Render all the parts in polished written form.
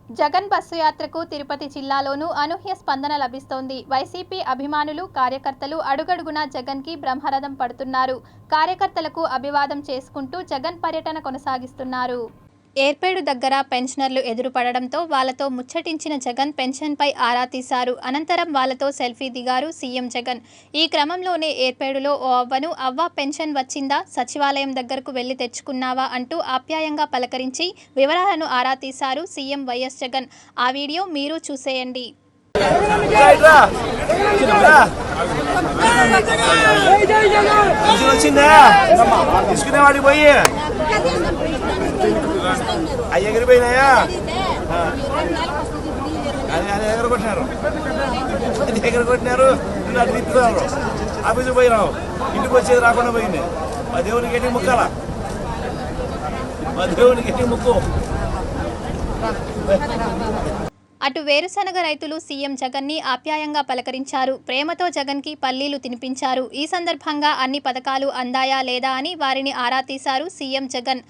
Jagan bus యాత్రకు తిరుపతి జిల్లాలోనూ అనూహ్య స్పందన లభిస్తోంది. వైసీపీ అభిమానులు, కార్యకర్తలు అడుగడుగునా జగన్కి బ్రహ్మరథం పడుతున్నారు. కార్యకర్తలకు అభివాదం చేసుకుంటూ జగన్ పర్యటన కొనసాగిస్తున్నారు. ఏర్పేడు దగ్గర పెన్షనర్లు ఎదురుపడడంతో వాళ్లతో ముచ్చటించిన జగన్ పెన్షన్పై ఆరా తీశారు. అనంతరం వాళ్లతో సెల్ఫీ దిగారు సీఎం జగన్. ఈ క్రమంలోనే ఏర్పేడులో ఓ అవ్వను "అవ్వ పెన్షన్ వచ్చిందా? సచివాలయం దగ్గరకు వెళ్లి తెచ్చుకున్నావా?" అంటూ ఆప్యాయంగా పలకరించి వివరాలను ఆరా తీశారు సీఎం వైఎస్ జగన్. ఆ వీడియో మీరు చూసేయండి. అవి ఎగిరిపోయినాయా? ఎగరగొట్టినారు. అటు తిప్పుతున్నారు. ఆఫీసుకు పోయినావు, ఇంటికి వచ్చేది రాకుండా పోయింది. మా దేవునికి ఎట్టి ముక్కాల, మా దేవునికి ఎట్టి ముక్కు. అటు వేరుశనగ రైతులు సీఎం జగన్ని ఆప్యాయంగా పలకరించారు. ప్రేమతో జగన్కి పల్లీలు తినిపించారు. ఈ సందర్భంగా అన్ని పథకాలు అందాయా లేదా అని వారిని ఆరా తీశారు సీఎం జగన్.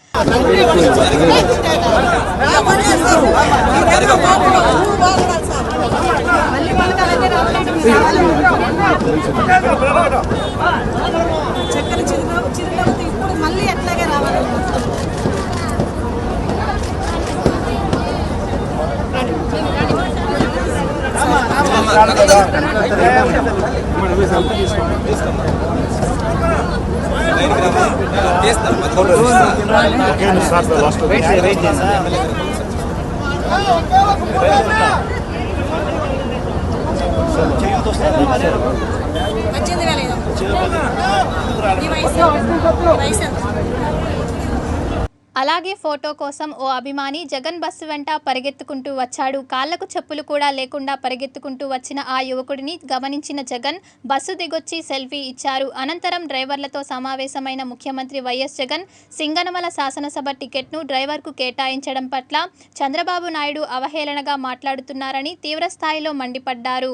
అలాగే ఫోటో కోసం ఓ అభిమాని జగన్ బస్సు వెంట పరిగెత్తుకుంటూ వచ్చాడు. కాళ్లకు చెప్పులు కూడా లేకుండా పరిగెత్తుకుంటూ వచ్చిన ఆ యువకుడిని గమనించిన జగన్ బస్సు దిగొచ్చి సెల్ఫీ ఇచ్చారు. అనంతరం డ్రైవర్లతో సమావేశమైన ముఖ్యమంత్రి వైఎస్ జగన్ సింగనమల శాసనసభ టికెట్ను డ్రైవర్కు కేటాయించడం పట్ల చంద్రబాబు నాయుడు అవహేళనగా మాట్లాడుతున్నారని తీవ్రస్థాయిలో మండిపడ్డారు.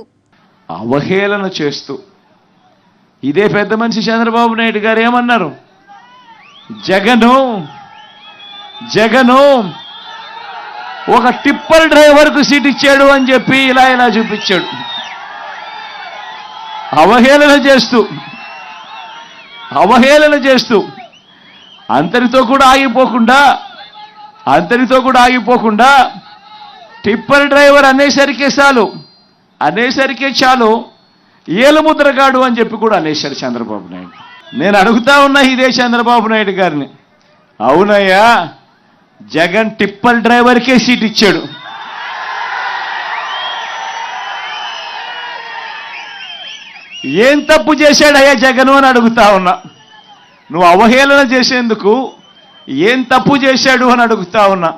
అవహేళన చేస్తూ ఇదే పెద్ద మనిషి చంద్రబాబు నాయుడు గారు ఏమన్నారు? జగను ఒక టిప్పర్ డ్రైవర్కు సీట్ ఇచ్చాడు అని చెప్పి ఇలా చూపించాడు. అవహేళన చేస్తూ అంతటితో కూడా ఆగిపోకుండా టిప్పర్ డ్రైవర్ అనేసరికే చాలు ఏలుముద్రగాడు అని చెప్పి కూడా అనేశారు చంద్రబాబు నాయుడు. నేను అడుగుతా ఉన్నా ఇదే చంద్రబాబు నాయుడు గారిని, అవునయ్యా జగన్ టిప్పర్ డ్రైవర్కే సీట్ ఇచ్చాడు. ఏం తప్పు చేశాడయ్యా జగన్ అని అడుగుతా ఉన్నా. నువ్వు అవహేళన చేసేందుకు ఏం తప్పు చేశాడు అని అడుగుతా ఉన్నా.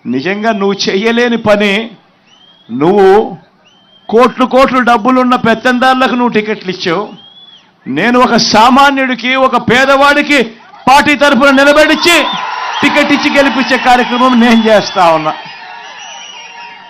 నిజంగా నువ్వు చెయ్యలేని పని, నువ్వు కోట్లు డబ్బులున్న పెత్తందారులకు నువ్వు టికెట్లు ఇచ్చావు. నేను ఒక సామాన్యుడికి, ఒక పేదవాడికి పార్టీ తరఫున నిలబడిచ్చి టికెట్ ఇచ్చి గెలిపించే కార్యక్రమం నేను చేస్తా ఉన్నా.